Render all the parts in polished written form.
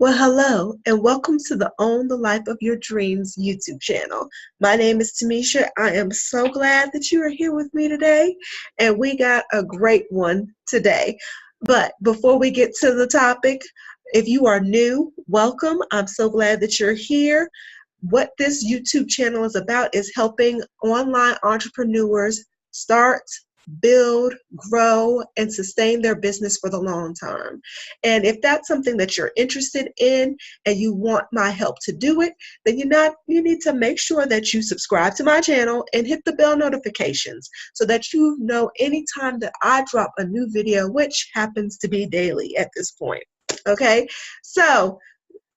Well, hello, and welcome to the Own the Life of Your Dreams YouTube channel. My name is Tamisha. I am so glad that you are here with me today, and we got a great one today. But before we get to the topic, if you are new, welcome. I'm so glad that you're here. What this YouTube channel is about is helping online entrepreneurs start, build, grow, and sustain their business for the long term. And if that's something that you're interested in and you want my help to do it, then you need to make sure that you subscribe to my channel and hit the bell notifications so that you know anytime that I drop a new video, which happens to be daily at this point. Okay, so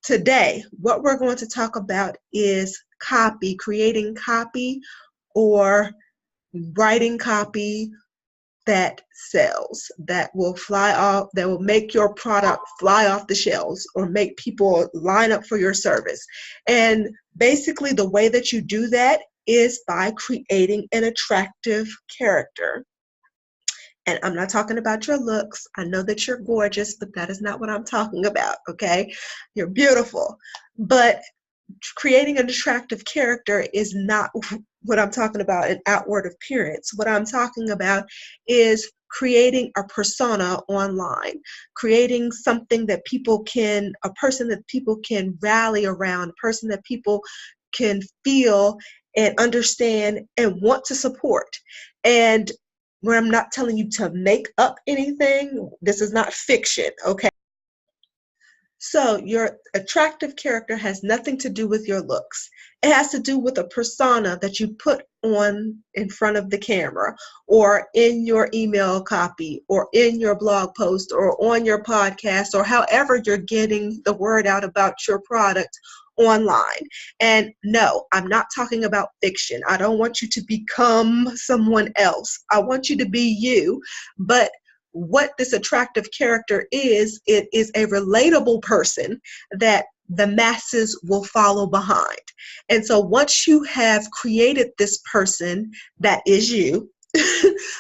today what we're going to talk about is copy, creating copy or writing copy that sells, that will fly off, that will make your product fly off the shelves or make people line up for your service. And basically the way that you do that is by creating an attractive character. And I'm not talking about your looks. I know that you're gorgeous, but that is not what I'm talking about, okay? You're beautiful. But creating an attractive character is not what I'm talking about, an outward appearance. What I'm talking about is creating a persona online, creating something that a person that people can rally around, a person that people can feel and understand and want to support. And where I'm not telling you to make up anything, this is not fiction, okay? So your attractive character has nothing to do with your looks. It has to do with a persona that you put on in front of the camera or in your email copy or in your blog post or on your podcast or however you're getting the word out about your product online. And no, I'm not talking about fiction. I don't want you to become someone else. I want you to be you, but what this attractive character is, it is a relatable person that the masses will follow behind. And so once you have created this person that is you,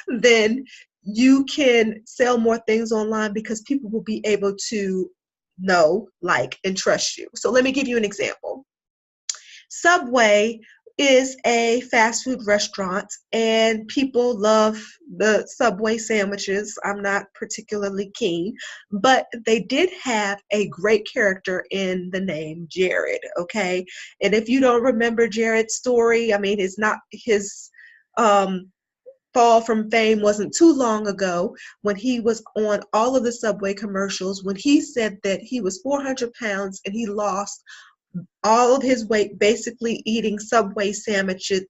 then you can sell more things online because people will be able to know, like, and trust you. So let me give you an example. Subway is a fast food restaurant and people love the Subway sandwiches. I'm not particularly keen, but they did have a great character in the name Jared, okay? And if you don't remember Jared's story, I mean, it's not his fall from fame wasn't too long ago when he was on all of the Subway commercials when he said that he was 400 pounds and he lost all of his weight basically eating Subway sandwiches,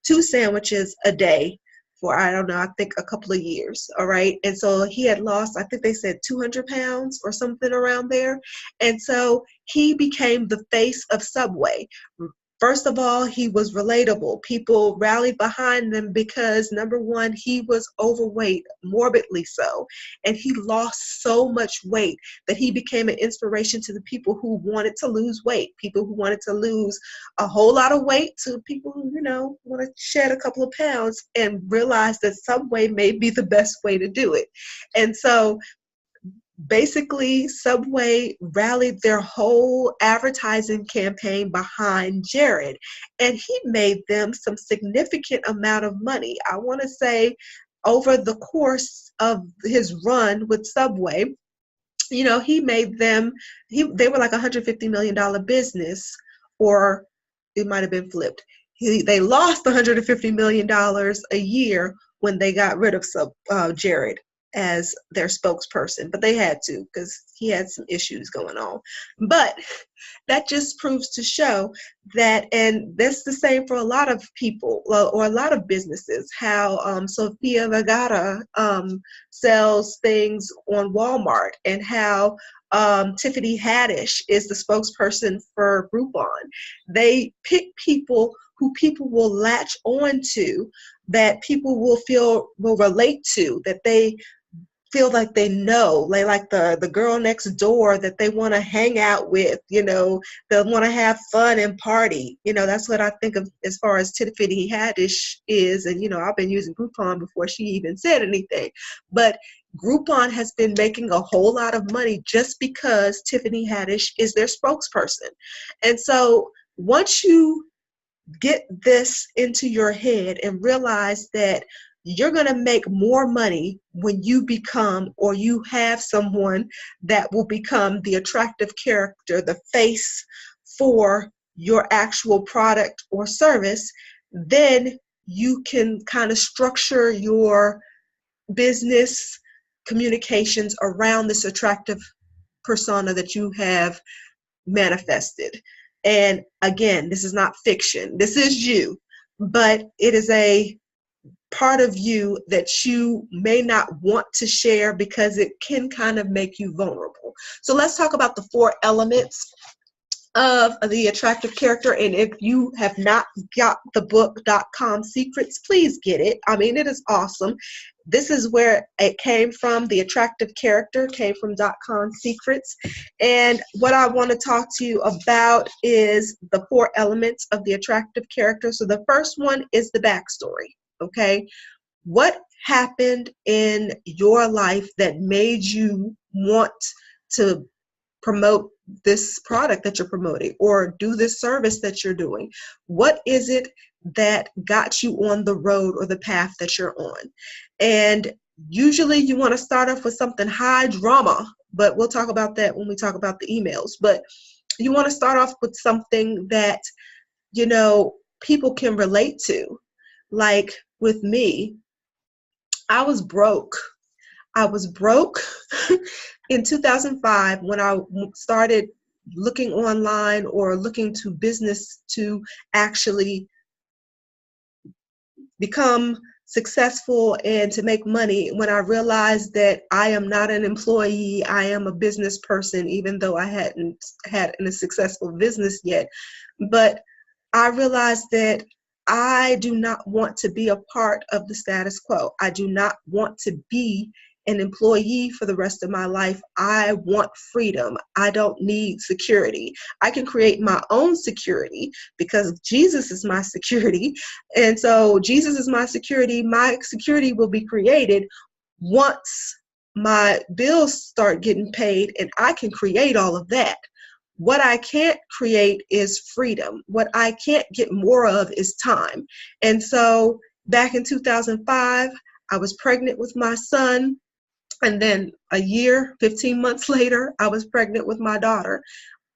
2 sandwiches a day for, I don't know, I think a couple of years, all right? And so he had lost, I think they said 200 pounds or something around there. And so he became the face of Subway. First of all, he was relatable. People rallied behind him because, number one, he was overweight, morbidly so, and he lost so much weight that he became an inspiration to the people who wanted to lose weight, people who wanted to lose a whole lot of weight to people who, want to shed a couple of pounds and realize that Subway may be the best way to do it. And so basically, Subway rallied their whole advertising campaign behind Jared, and he made them some significant amount of money. I want to say over the course of his run with Subway, he made them, they were like $150 million business, or it might have been flipped. They lost $150 million a year when they got rid of Jared as their spokesperson, but they had to because he had some issues going on. But that just proves to show that, and that's the same for a lot of people or a lot of businesses, how Sofia Vergara sells things on Walmart, and how Tiffany Haddish is the spokesperson for Groupon. They pick people who people will latch on to, that people will relate to, that they feel like they know, like the girl next door that they want to hang out with, they'll want to have fun and party. That's what I think of as far as Tiffany Haddish is. And, I've been using Groupon before she even said anything. But Groupon has been making a whole lot of money just because Tiffany Haddish is their spokesperson. And so once you get this into your head and realize that you're going to make more money when you become, or you have someone that will become the attractive character, the face for your actual product or service, then you can kind of structure your business communications around this attractive persona that you have manifested. And again, this is not fiction. This is you, but it is a part of you that you may not want to share because it can kind of make you vulnerable. So let's talk about the 4 elements of the attractive character. And if you have not got the book .com Secrets, please get it. I mean, it is awesome. This is where it came from. The attractive character came from .com Secrets. And what I want to talk to you about is the 4 elements of the attractive character. So the first one is the backstory. Okay, what happened in your life that made you want to promote this product that you're promoting or do this service that you're doing? What is it that got you on the road or the path that you're on? And usually you want to start off with something high drama, but we'll talk about that when we talk about the emails. But you want to start off with something that, you know, people can relate to. Like with me, I was broke. I was broke in 2005 when I started looking online or looking to business to actually become successful and to make money, when I realized that I am not an employee, I am a business person, even though I hadn't had a successful business yet. But I realized that I do not want to be a part of the status quo. I do not want to be an employee for the rest of my life. I want freedom. I don't need security. I can create my own security because Jesus is my security. And so Jesus is my security. My security will be created once my bills start getting paid, and I can create all of that. What I can't create is freedom. What I can't get more of is time. And so back in 2005, I was pregnant with my son. And then a year, 15 months later, I was pregnant with my daughter.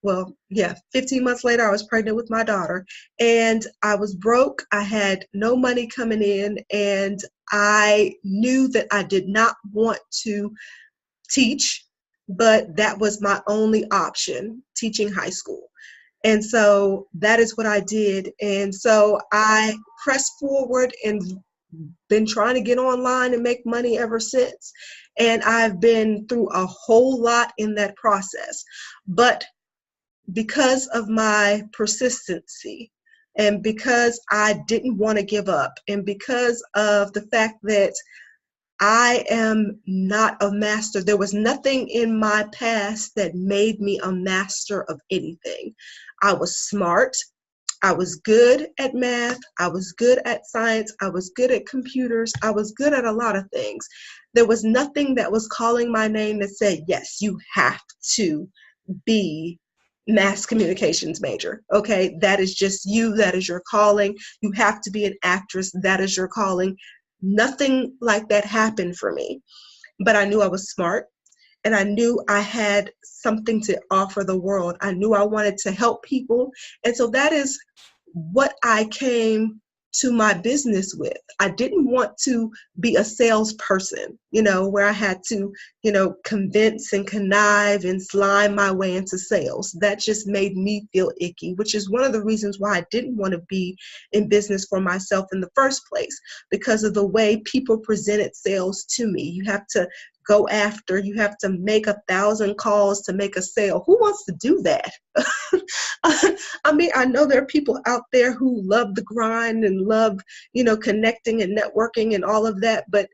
Well, yeah, 15 months later, I was pregnant with my daughter. And I was broke. I had no money coming in. And I knew that I did not want to teach, but that was my only option, teaching high school. And so that is what I did. And so I pressed forward and been trying to get online and make money ever since. And I've been through a whole lot in that process. But because of my persistency, and because I didn't want to give up, and because of the fact that I am not a master. There was nothing in my past that made me a master of anything. I was smart. I was good at math. I was good at science. I was good at computers. I was good at a lot of things. There was nothing that was calling my name that said, yes, you have to be mass communications major. Okay, that is just you. That is your calling. You have to be an actress. That is your calling. Nothing like that happened for me, but I knew I was smart, and I knew I had something to offer the world. I knew I wanted to help people, and so that is what I came to my business with. I didn't want to be a salesperson, where I had to, convince and connive and slime my way into sales. That just made me feel icky, which is one of the reasons why I didn't want to be in business for myself in the first place, because of the way people presented sales to me. You have to go after, you have to make 1,000 calls to make a sale. Who wants to do that? I mean, I know there are people out there who love the grind and love, connecting and networking and all of that, but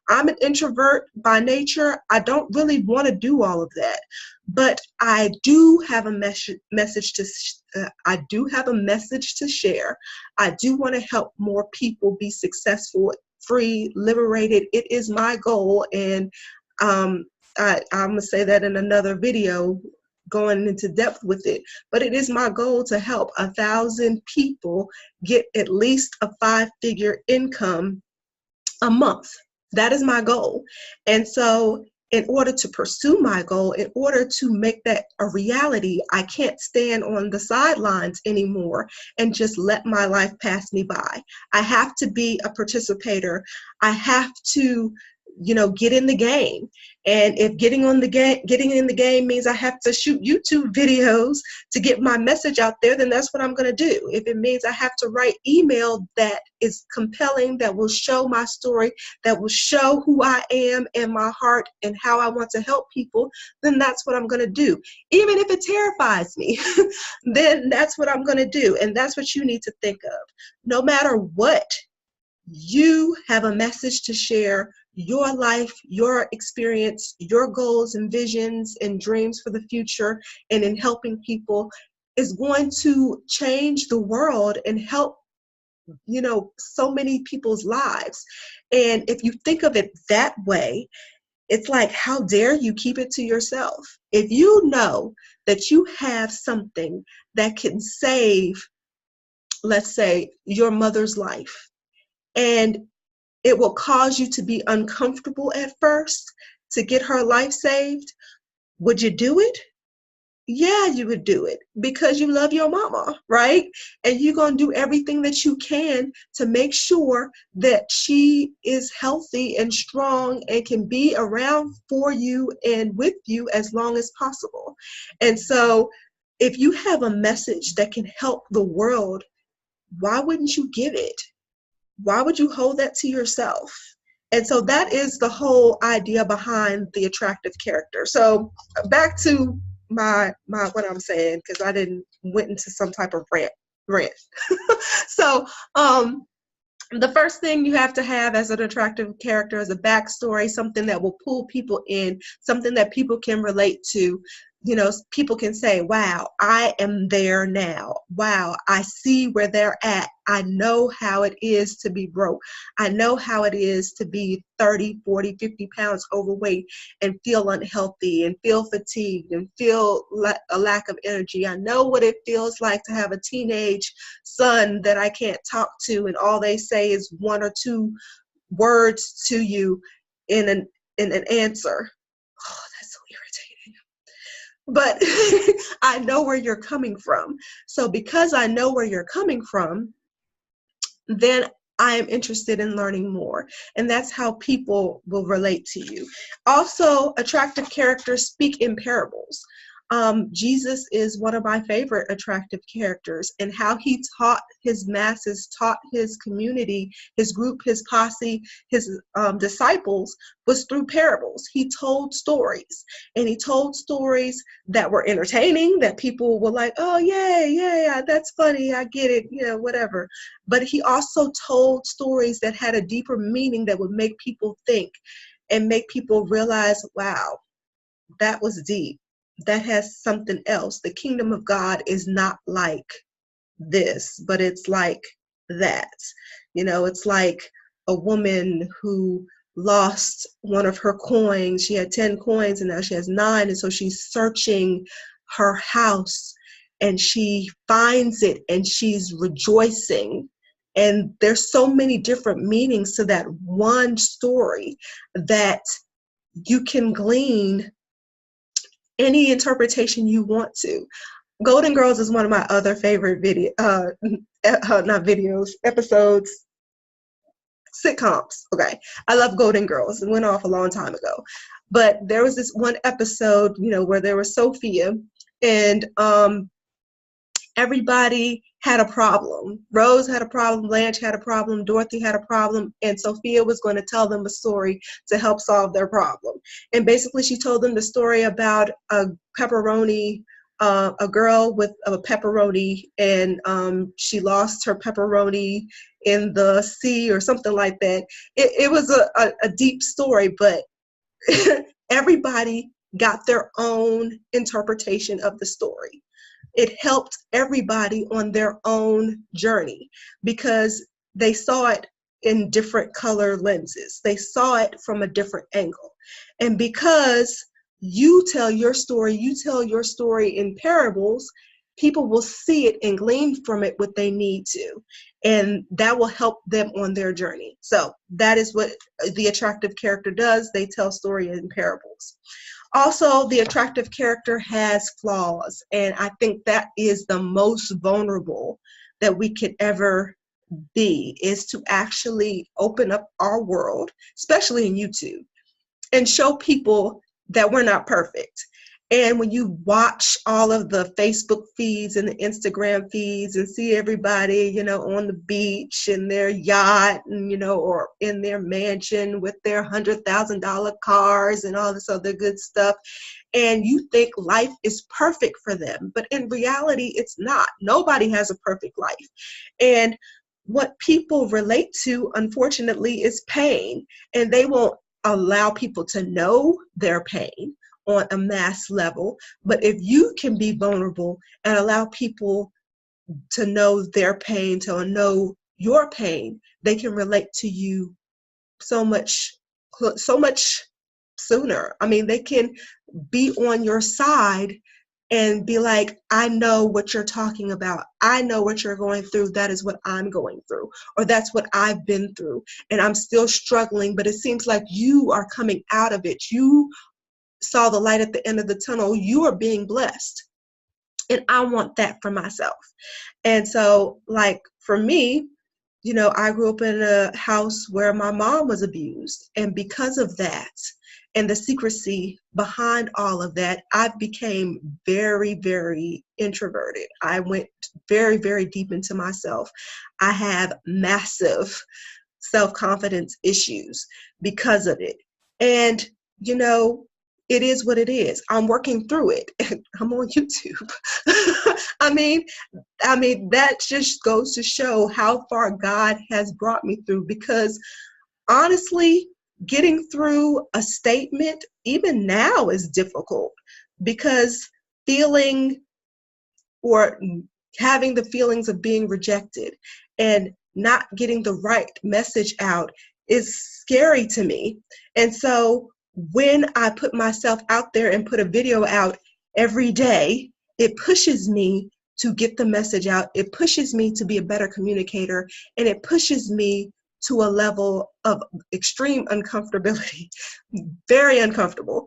I'm an introvert by nature. I don't really want to do all of that, but I do have a message to share. I do want to help more people be successful free, liberated. It is my goal, and I'm gonna say that in another video, going into depth with it, but it is my goal to help 1,000 people get at least a 5-figure income a month. That is my goal. And so in order to pursue my goal, in order to make that a reality, I can't stand on the sidelines anymore and just let my life pass me by. I have to be a participator. I have to, get in the game. And if getting in the game means I have to shoot YouTube videos to get my message out there, then that's what I'm going to do. If it means I have to write email that is compelling, that will show my story, that will show who I am and my heart and how I want to help people, then that's what I'm going to do. Even if it terrifies me, then that's what I'm going to do. And that's what you need to think of. No matter what, you have a message to share. Your life, your experience, your goals and visions and dreams for the future, and in helping people is going to change the world and help, so many people's lives. And if you think of it that way, it's like, how dare you keep it to yourself? If you know that you have something that can save, let's say, your mother's life, and it will cause you to be uncomfortable at first to get her life saved, would you do it? Yeah, you would do it because you love your mama, right? And you're going to do everything that you can to make sure that she is healthy and strong and can be around for you and with you as long as possible. And so if you have a message that can help the world, why wouldn't you give it? Why would you hold that to yourself? And so that is the whole idea behind the attractive character. So back to my what I'm saying, because I didn't went into some type of rant. So the first thing you have to have as an attractive character is a backstory, something that will pull people in, something that people can relate to. People can say, wow, I am there now. Wow, I see where they're at. I know how it is to be broke. I know how it is to be 30, 40, 50 pounds overweight and feel unhealthy and feel fatigued and feel a lack of energy. I know what it feels like to have a teenage son that I can't talk to and all they say is 1 or 2 words to you in an answer. Oh, that's so irritating. But I know where you're coming from. So because I know where you're coming from, then I am interested in learning more. And that's how people will relate to you. Also, attractive characters speak in parables. Jesus is one of my favorite attractive characters, and how he taught his masses, taught his community, his group, his posse, his disciples was through parables. He told stories, and he told stories that were entertaining, that people were like, oh, yeah, that's funny, I get it, whatever. But he also told stories that had a deeper meaning that would make people think and make people realize, wow, that was deep. That has something else. The kingdom of God is not like this, but it's like that. It's like a woman who lost one of her coins. She had 10 coins and now she has 9. And so she's searching her house and she finds it and she's rejoicing. And there's so many different meanings to that one story that you can glean any interpretation you want to. Golden Girls is one of my other favorite episodes, sitcoms. Okay, I love Golden Girls. It went off a long time ago, but there was this one episode, where there was Sophia, and everybody had a problem. Rose had a problem, Blanche had a problem, Dorothy had a problem, and Sophia was going to tell them a story to help solve their problem. And basically she told them the story about a pepperoni, a girl with a pepperoni, and she lost her pepperoni in the sea or something like that. It was a deep story, but everybody got their own interpretation of the story. It helped everybody on their own journey because they saw it in different color lenses. They saw it from a different angle. And because you tell your story in parables, people will see it and glean from it what they need to. And that will help them on their journey. So that is what the attractive character does. They tell story in parables. Also, the attractive character has flaws. And I think that is the most vulnerable that we could ever be, is to actually open up our world, especially in YouTube, and show people that we're not perfect. And when you watch all of the Facebook feeds and the Instagram feeds and see everybody, on the beach in their yacht and, or in their mansion with their $100,000 cars and all this other good stuff, and you think life is perfect for them, but in reality, it's not. Nobody has a perfect life. And what people relate to, unfortunately, is pain, and they won't allow people to know their pain on a mass level. But if you can be vulnerable and allow people to know their pain, to know your pain, they can relate to you so much sooner. I mean, they can be on your side and be like, I know what you're talking about. I know what you're going through. That is what I'm going through, or that's what I've been through. And I'm still struggling, but it seems like you are coming out of it. You saw the light at the end of the tunnel. You are being blessed. And I want that for myself. And so, like, for me, I grew up in a house where my mom was abused. And because of that, and the secrecy behind all of that, I became very, very introverted. I went very, very deep into myself. I have massive self-confidence issues because of it. And, it is what it is. I'm working through it. I'm on YouTube. I mean, that just goes to show how far God has brought me through, because honestly, getting through a statement, even now, is difficult, because feeling or having the feelings of being rejected and not getting the right message out is scary to me. And so when I put myself out there and put a video out every day, it pushes me to get the message out. It pushes me to be a better communicator, and it pushes me to a level of extreme uncomfortability, very uncomfortable.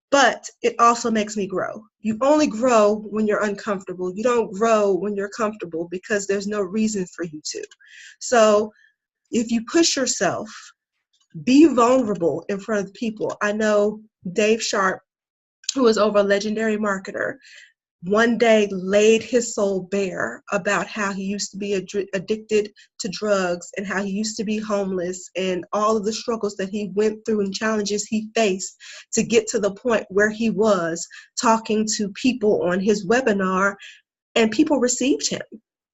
But it also makes me grow. You only grow when you're uncomfortable. You don't grow when you're comfortable, because there's no reason for you to. So if you push yourself, be vulnerable in front of people. I know Dave Sharp, who is over Legendary Marketer, one day laid his soul bare about how he used to be addicted to drugs, and how he used to be homeless, and all of the struggles that he went through and challenges he faced to get to the point where he was talking to people on his webinar, and people received him.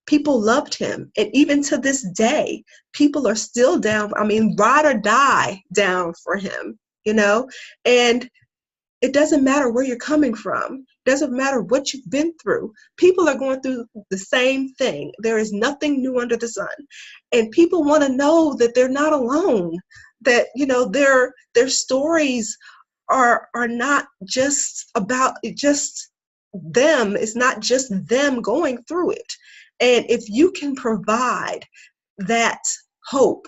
People loved him. And even to this day, people are still down. Ride or die down for him, and it doesn't matter where you're coming from. It doesn't matter what you've been through. People are going through the same thing. There is nothing new under the sun. And people want to know that they're not alone, that, their stories are not just about just them. It's not just them going through it. And if you can provide that hope,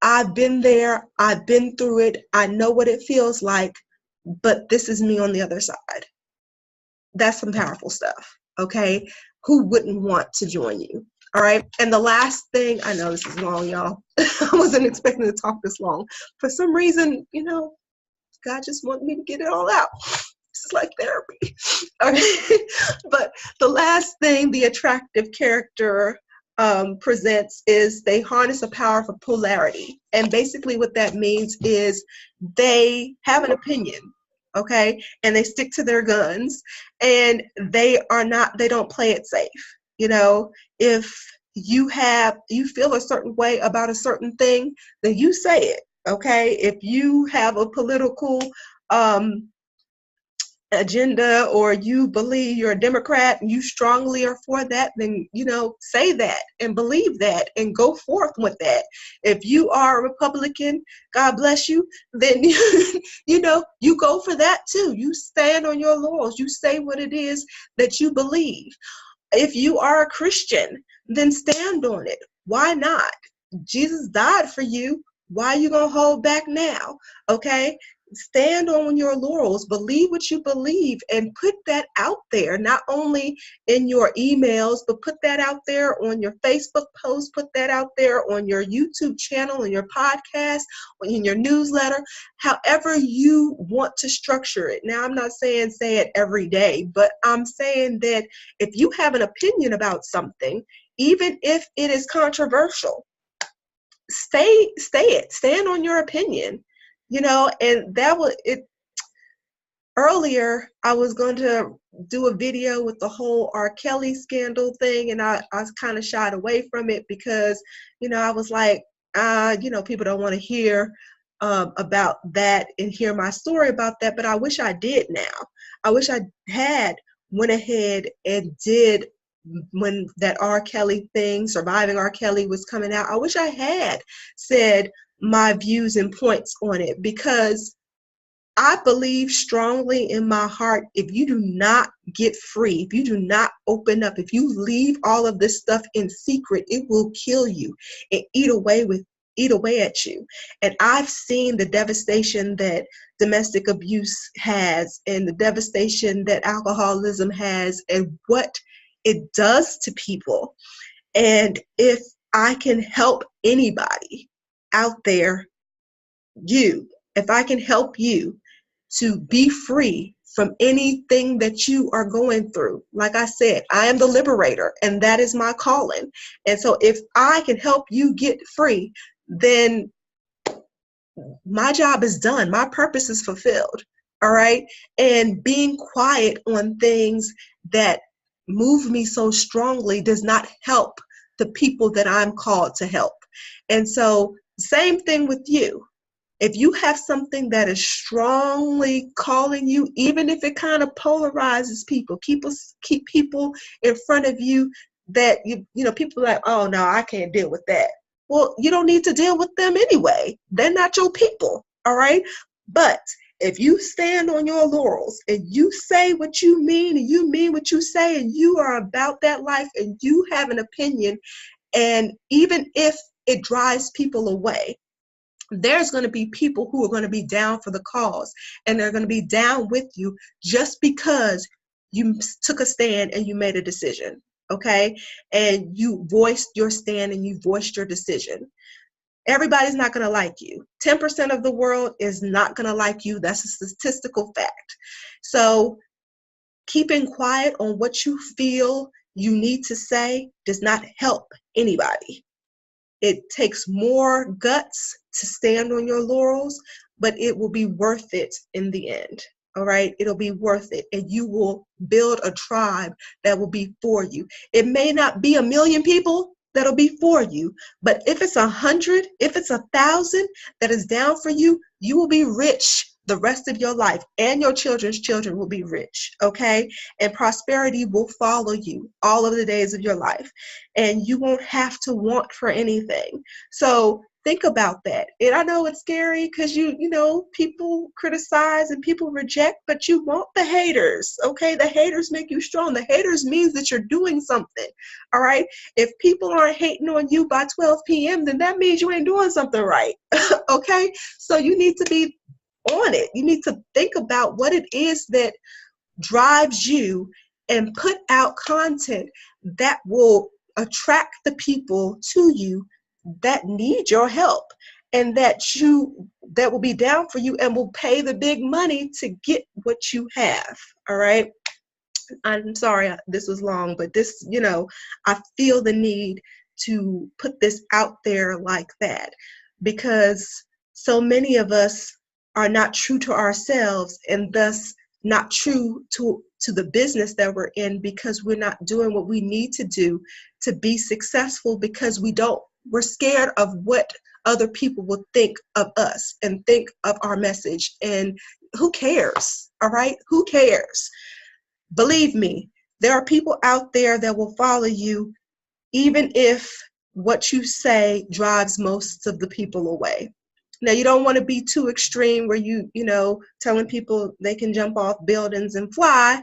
I've been there, I've been through it, I know what it feels like, but this is me on the other side. That's some powerful stuff, okay? Who wouldn't want to join you? All right. And the last thing, I know this is long, y'all. I wasn't expecting to talk this long. For some reason, God just wanted me to get it all out. This is like therapy. Okay. But the last thing the attractive character presents is they harness the power of polarity. And basically what that means is they have an opinion, okay? And they stick to their guns, and they don't play it safe. If you feel a certain way about a certain thing, then you say it, okay? If you have a political agenda, or you believe you're a Democrat and you strongly are for that, then, say that and believe that and go forth with that. If you are a Republican, God bless you, then you go for that too. You stand on your laurels. You say what it is that you believe. If you are a Christian, then stand on it. Why not? Jesus died for you. Why are you going to hold back now? Okay? Stand on your laurels, believe what you believe, and put that out there, not only in your emails, but put that out there on your Facebook post, put that out there on your YouTube channel, in your podcast, in your newsletter, however you want to structure it. Now, I'm not saying say it every day, but I'm saying that if you have an opinion about something, even if it is controversial, stand on your opinion, and that will it. Earlier, I was going to do a video with the whole R. Kelly scandal thing, and I was kind of shied away from it because, I was like, people don't want to hear about that and hear my story about that, but I wish I did now. I wish I had went ahead and did when that R. Kelly thing, Surviving R. Kelly, was coming out. I wish I had said my views and points on it, because I believe strongly in my heart, if you do not get free, if you do not open up, if you leave all of this stuff in secret, it will kill you and eat away at you. And I've seen the devastation that domestic abuse has, and the devastation that alcoholism has, and what it does to people. And if I can help anybody out there, if I can help you to be free from anything that you are going through. Like I said, I am the liberator, and that is my calling. And so if I can help you get free, then my job is done. My purpose is fulfilled. All right. And being quiet on things that move me so strongly does not help the people that I'm called to help. And so, same thing with you. If you have something that is strongly calling you, even if it kind of polarizes people, keep people in front of you that people are like, oh no, I can't deal with that. Well, you don't need to deal with them anyway. They're not your people, all right? But if you stand on your laurels and you say what you mean and you mean what you say, and you are about that life and you have an opinion, and even if it drives people away, there's going to be people who are going to be down for the cause, and they're going to be down with you just because you took a stand and you made a decision, okay? And you voiced your stand and you voiced your decision. Everybody's not going to like you. 10% of the world is not going to like you. That's a statistical fact. So keeping quiet on what you feel you need to say does not help anybody. It takes more guts to stand on your laurels, but it will be worth it in the end. All right. It'll be worth it. And you will build a tribe that will be for you. It may not be 1 million people that'll be for you, but if it's 100, if it's 1,000 that is down for you, you will be rich the rest of your life, and your children's children will be rich, okay? And prosperity will follow you all of the days of your life, and you won't have to want for anything. So think about that. And I know it's scary because people criticize and people reject, but you want the haters, okay? The haters make you strong. The haters means that you're doing something, all right? If people aren't hating on you by 12 p.m., then that means you ain't doing something right, okay? So you need to be on it. You need to think about what it is that drives you and put out content that will attract the people to you that need your help, and that will be down for you and will pay the big money to get what you have. All right. I'm sorry this was long, but this, I feel the need to put this out there like that, because so many of us are not true to ourselves, and thus not true to the business that we're in, because we're not doing what we need to do to be successful, because we don't We're scared of what other people will think of us and think of our message. And who cares? All right? Who cares? Believe me, there are people out there that will follow you even if what you say drives most of the people away. Now, you don't want to be too extreme where telling people they can jump off buildings and fly,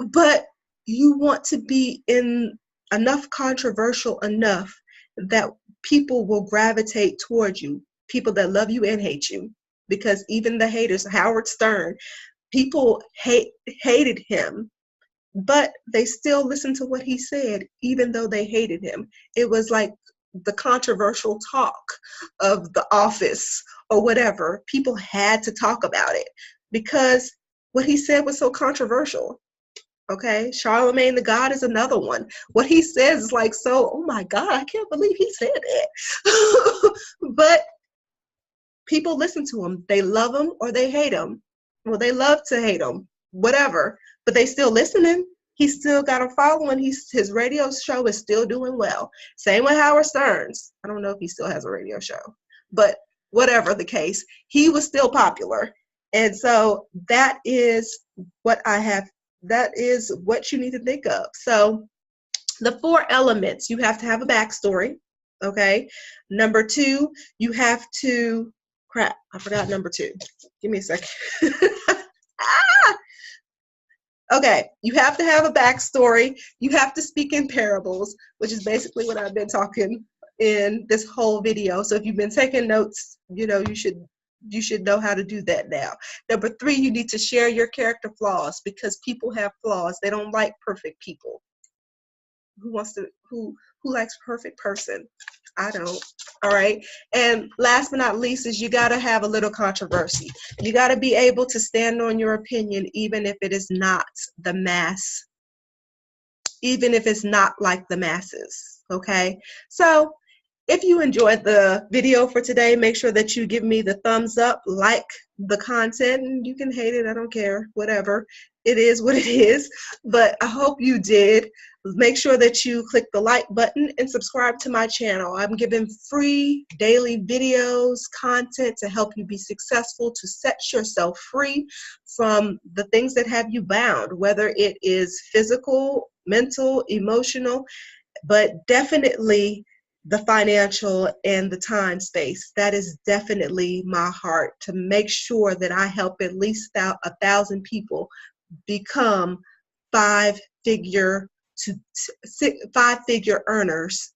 but you want to be in enough controversial enough that people will gravitate towards you, people that love you and hate you. Because even the haters, Howard Stern, people hated him, but they still listened to what he said, even though they hated him. It was like the controversial talk of The Office or whatever. People had to talk about it because what he said was so controversial. Okay, Charlemagne the God is another one. What he says is like, so, oh my God, I can't believe he said that. But people listen to him. They love him or they hate him. Well, they love to hate him, whatever, but they still listening. He's still got a following. His radio show is still doing well. Same with Howard Stern's. I don't know if he still has a radio show, but whatever the case, he was still popular. And so that is what I have. That is what you need to think of. So the 4 elements: you have to have a backstory. Okay. Number 2, you have to, crap, I forgot number 2. Give me a second. Okay, you have to have a backstory. You have to speak in parables, which is basically what I've been talking in this whole video. So if you've been taking notes, you should know how to do that now. Number 3, you need to share your character flaws, because people have flaws. They don't like perfect people. Who likes a perfect person? I don't. All right. And last but not least is you got to have a little controversy. You got to be able to stand on your opinion, even if it is not the mass, even if it's not like the masses. Okay. So if you enjoyed the video for today, make sure that you give me the thumbs up, like the content, and you can hate it. I don't care, whatever. It is what it is, but I hope you did. Make sure that you click the like button and subscribe to my channel. I'm giving free daily videos, content to help you be successful, to set yourself free from the things that have you bound, whether it is physical, mental, emotional, but definitely the financial and the time space. That is definitely my heart, to make sure that I help at least 1,000 people become five-figure earners.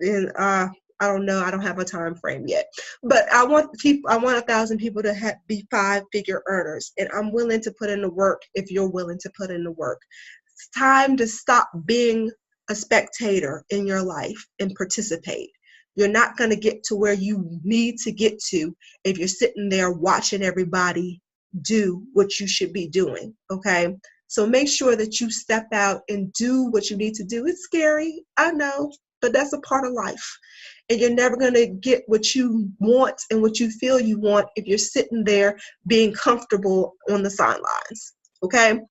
And I don't know, I don't have a time frame yet, but I want 1,000 people to be 5-figure earners, and I'm willing to put in the work if you're willing to put in the work. It's time to stop being a spectator in your life and participate. You're not going to get to where you need to get to if you're sitting there watching everybody do what you should be doing. Okay. So make sure that you step out and do what you need to do. It's scary, I know, but that's a part of life. And you're never going to get what you want and what you feel you want if you're sitting there being comfortable on the sidelines. Okay.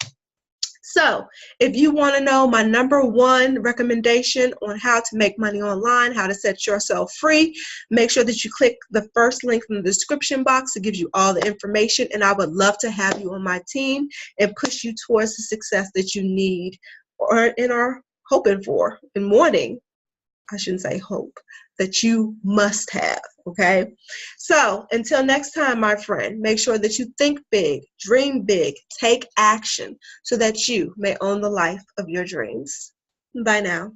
So if you want to know my number 1 recommendation on how to make money online, how to set yourself free, make sure that you click the first link in the description box. It gives you all the information, and I would love to have you on my team and push you towards the success that you need or are hoping for and wanting. I shouldn't say hope, that you must have. Okay. So until next time, my friend, make sure that you think big, dream big, take action so that you may own the life of your dreams. Bye now.